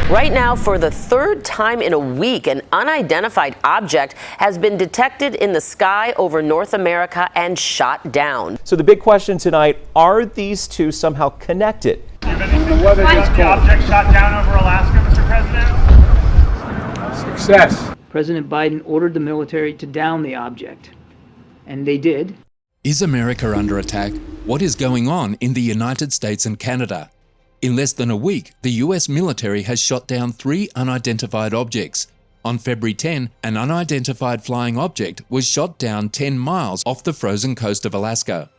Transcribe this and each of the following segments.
Right now, for the third time in a week, an unidentified object has been detected in the sky over North America and shot down. So the big question tonight, are these two somehow connected? Do you have anything about the object shot down over Alaska, Mr. President? Success. President Biden ordered the military to down the object, and they did. Is America under attack? What is going on in the United States and Canada? In less than a week, the US military has shot down 3 unidentified objects. On February 10, an unidentified flying object was shot down 10 miles off the frozen coast of Alaska.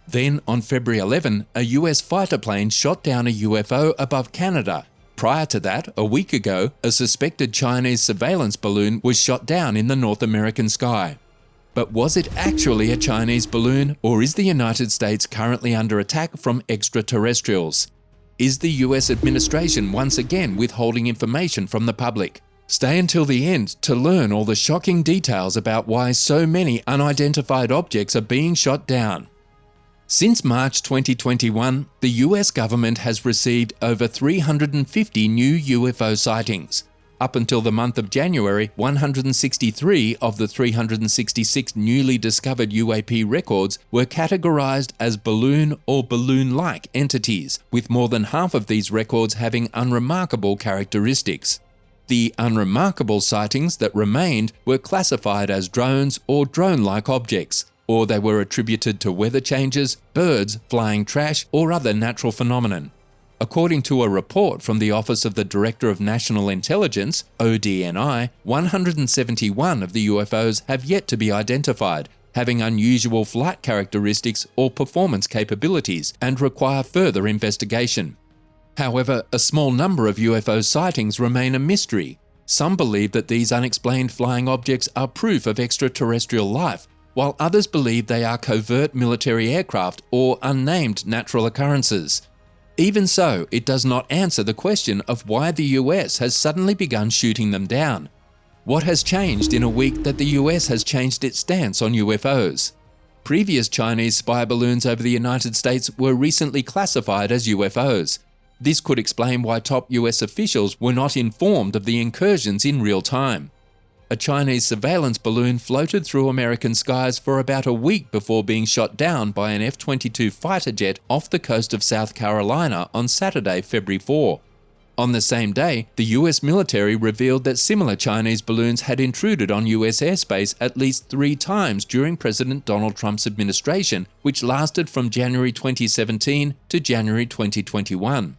Then, on February 11, a US fighter plane shot down a UFO above Canada. Prior to that, a week ago, a suspected Chinese surveillance balloon was shot down in the North American sky. But was it actually a Chinese balloon, or is the United States currently under attack from extraterrestrials? Is the US administration once again withholding information from the public? Stay until the end to learn all the shocking details about why so many unidentified objects are being shot down. Since March 2021, the US government has received over 350 new UFO sightings. Up until the month of January, 163 of the 366 newly discovered UAP records were categorized as balloon or balloon-like entities, with more than half of these records having unremarkable characteristics. The unremarkable sightings that remained were classified as drones or drone-like objects, or they were attributed to weather changes, birds, flying trash, or other natural phenomenon. According to a report from the Office of the Director of National Intelligence, ODNI, 171 of the UFOs have yet to be identified, having unusual flight characteristics or performance capabilities, and require further investigation. However, a small number of UFO sightings remain a mystery. Some believe that these unexplained flying objects are proof of extraterrestrial life, while others believe they are covert military aircraft or unnamed natural occurrences. Even so, it does not answer the question of why the US has suddenly begun shooting them down. What has changed in a week that the US has changed its stance on UFOs? Previous Chinese spy balloons over the United States were recently classified as UFOs. This could explain why top US officials were not informed of the incursions in real time. A Chinese surveillance balloon floated through American skies for about a week before being shot down by an F-22 fighter jet off the coast of South Carolina on Saturday, February 4. On the same day, the US military revealed that similar Chinese balloons had intruded on US airspace at least 3 times during President Donald Trump's administration, which lasted from January 2017 to January 2021.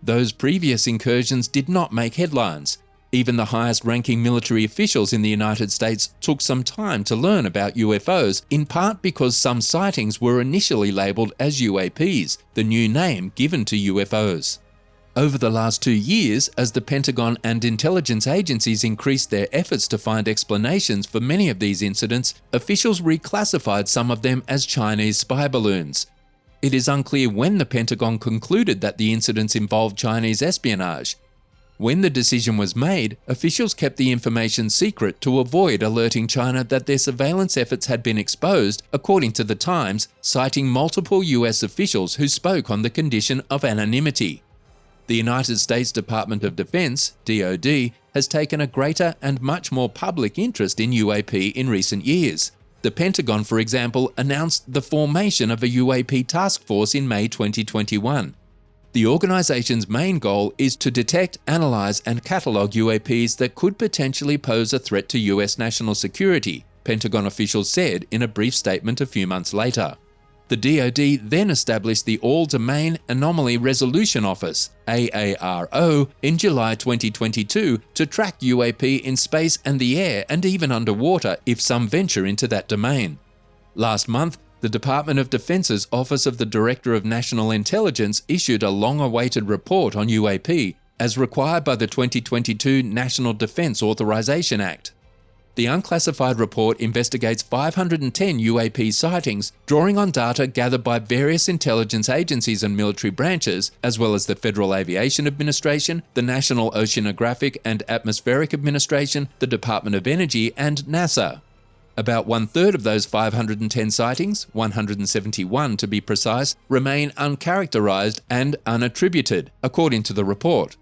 Those previous incursions did not make headlines. Even the highest-ranking military officials in the United States took some time to learn about UFOs, in part because some sightings were initially labelled as UAPs, the new name given to UFOs. Over the last 2 years, as the Pentagon and intelligence agencies increased their efforts to find explanations for many of these incidents, officials reclassified some of them as Chinese spy balloons. It is unclear when the Pentagon concluded that the incidents involved Chinese espionage. When the decision was made, officials kept the information secret to avoid alerting China that their surveillance efforts had been exposed, according to The Times, citing multiple US officials who spoke on the condition of anonymity. The United States Department of Defense, DoD, has taken a greater and much more public interest in UAP in recent years. The Pentagon, for example, announced the formation of a UAP task force in May 2021. The organization's main goal is to detect, analyze, and catalog UAPs that could potentially pose a threat to US national security, Pentagon officials said in a brief statement a few months later. The DoD then established the All-Domain Anomaly Resolution Office, AARO, in July 2022 to track UAP in space and the air and even underwater if some venture into that domain. Last month, the Department of Defense's Office of the Director of National Intelligence issued a long-awaited report on UAP, as required by the 2022 National Defense Authorization Act. The unclassified report investigates 510 UAP sightings, drawing on data gathered by various intelligence agencies and military branches, as well as the Federal Aviation Administration, the National Oceanographic and Atmospheric Administration, the Department of Energy, and NASA. About one-third of those 510 sightings, 171 to be precise, remain uncharacterized and unattributed, according to the report.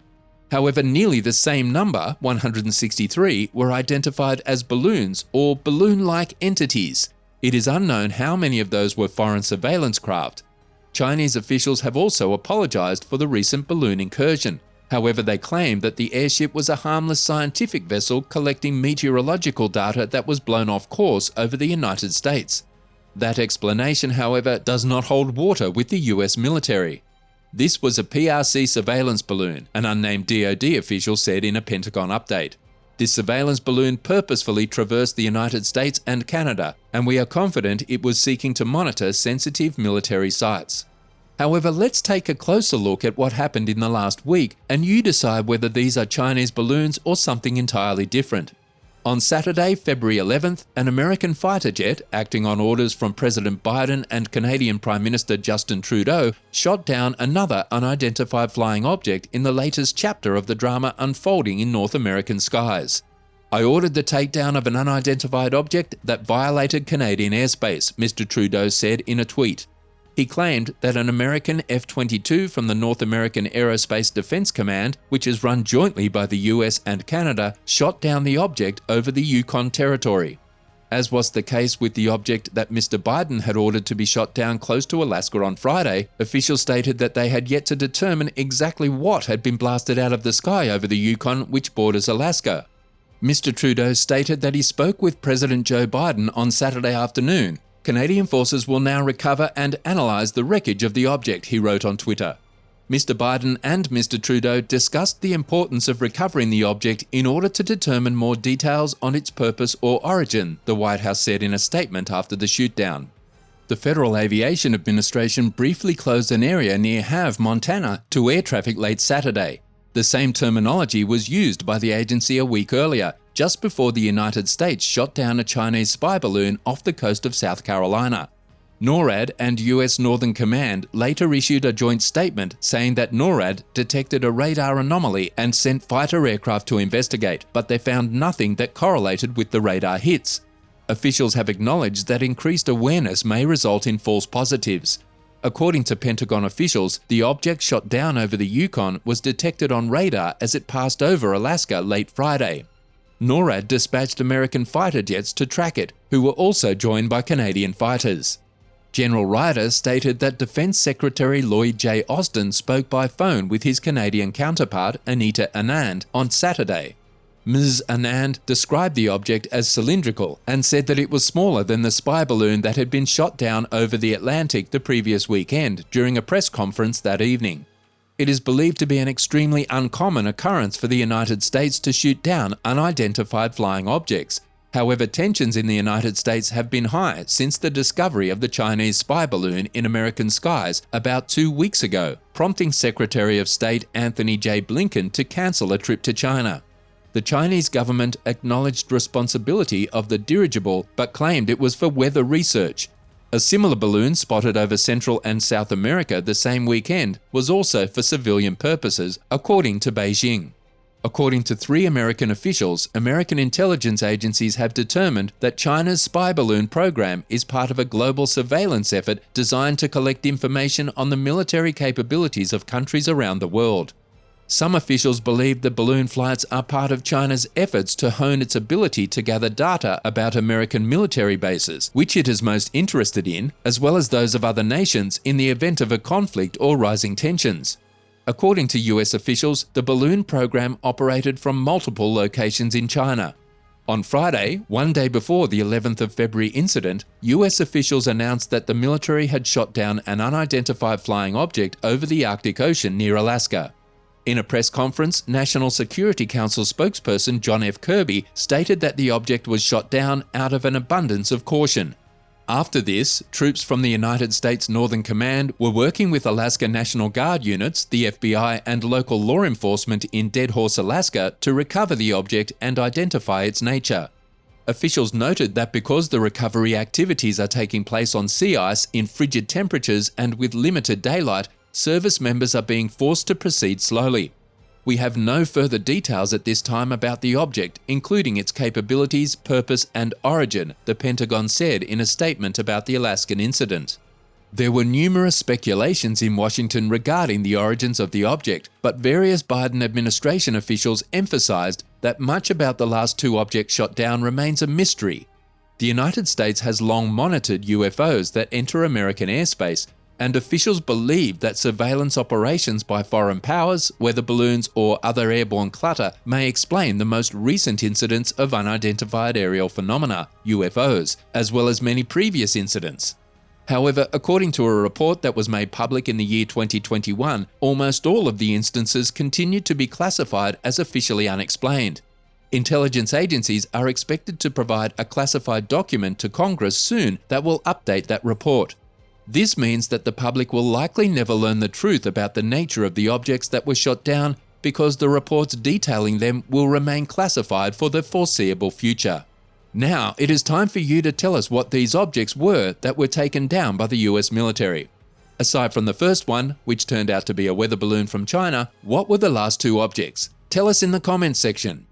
However, nearly the same number, 163, were identified as balloons or balloon-like entities. It is unknown how many of those were foreign surveillance craft. Chinese officials have also apologized for the recent balloon incursion. However, they claim that the airship was a harmless scientific vessel collecting meteorological data that was blown off course over the United States. That explanation, however, does not hold water with the US military. This was a PRC surveillance balloon, an unnamed DoD official said in a Pentagon update. This surveillance balloon purposefully traversed the United States and Canada, and we are confident it was seeking to monitor sensitive military sites. However, let's take a closer look at what happened in the last week, and you decide whether these are Chinese balloons or something entirely different. On Saturday, February 11th, an American fighter jet, acting on orders from President Biden and Canadian Prime Minister Justin Trudeau, shot down another unidentified flying object in the latest chapter of the drama unfolding in North American skies. I ordered the takedown of an unidentified object that violated Canadian airspace, Mr. Trudeau said in a tweet. He claimed that an American F-22 from the North American Aerospace Defense Command, which is run jointly by the US and Canada, shot down the object over the Yukon Territory. As was the case with the object that Mr. Biden had ordered to be shot down close to Alaska on Friday, officials stated that they had yet to determine exactly what had been blasted out of the sky over the Yukon, which borders Alaska. Mr. Trudeau stated that he spoke with President Joe Biden on Saturday afternoon. Canadian forces will now recover and analyse the wreckage of the object, he wrote on Twitter. Mr. Biden and Mr. Trudeau discussed the importance of recovering the object in order to determine more details on its purpose or origin, the White House said in a statement after the shootdown. The Federal Aviation Administration briefly closed an area near Havre, Montana, to air traffic late Saturday. The same terminology was used by the agency a week earlier, just before the United States shot down a Chinese spy balloon off the coast of South Carolina. NORAD and US Northern Command later issued a joint statement saying that NORAD detected a radar anomaly and sent fighter aircraft to investigate, but they found nothing that correlated with the radar hits. Officials have acknowledged that increased awareness may result in false positives. According to Pentagon officials, the object shot down over the Yukon was detected on radar as it passed over Alaska late Friday. NORAD dispatched American fighter jets to track it, who were also joined by Canadian fighters. General Ryder stated that Defense Secretary Lloyd J. Austin spoke by phone with his Canadian counterpart, Anita Anand, on Saturday. Ms. Anand described the object as cylindrical and said that it was smaller than the spy balloon that had been shot down over the Atlantic the previous weekend during a press conference that evening. It is believed to be an extremely uncommon occurrence for the United States to shoot down unidentified flying objects. However, tensions in the United States have been high since the discovery of the Chinese spy balloon in American skies about 2 weeks ago, prompting Secretary of State Anthony J. Blinken to cancel a trip to China. The Chinese government acknowledged responsibility of the dirigible but claimed it was for weather research. A similar balloon spotted over Central and South America the same weekend was also for civilian purposes, according to Beijing. According to 3 American officials, American intelligence agencies have determined that China's spy balloon program is part of a global surveillance effort designed to collect information on the military capabilities of countries around the world. Some officials believe the balloon flights are part of China's efforts to hone its ability to gather data about American military bases, which it is most interested in, as well as those of other nations in the event of a conflict or rising tensions. According to US officials, the balloon program operated from multiple locations in China. On Friday, one day before the 11th of February incident, US officials announced that the military had shot down an unidentified flying object over the Arctic Ocean near Alaska. In a press conference, National Security Council spokesperson John F. Kirby stated that the object was shot down out of an abundance of caution. After this, troops from the United States Northern Command were working with Alaska National Guard units, the FBI, and local law enforcement in Dead Horse, Alaska to recover the object and identify its nature. Officials noted that because the recovery activities are taking place on sea ice in frigid temperatures and with limited daylight, service members are being forced to proceed slowly. We have no further details at this time about the object, including its capabilities, purpose, and origin, the Pentagon said in a statement about the Alaskan incident. There were numerous speculations in Washington regarding the origins of the object, but various Biden administration officials emphasized that much about the last two objects shot down remains a mystery. The United States has long monitored UFOs that enter American airspace, and officials believe that surveillance operations by foreign powers, weather balloons, or other airborne clutter may explain the most recent incidents of unidentified aerial phenomena, UFOs, as well as many previous incidents. However, according to a report that was made public in the year 2021, almost all of the instances continue to be classified as officially unexplained. Intelligence agencies are expected to provide a classified document to Congress soon that will update that report. This means that the public will likely never learn the truth about the nature of the objects that were shot down because the reports detailing them will remain classified for the foreseeable future. Now, it is time for you to tell us what these objects were that were taken down by the US military. Aside from the first one, which turned out to be a weather balloon from China, what were the last two objects? Tell us in the comments section.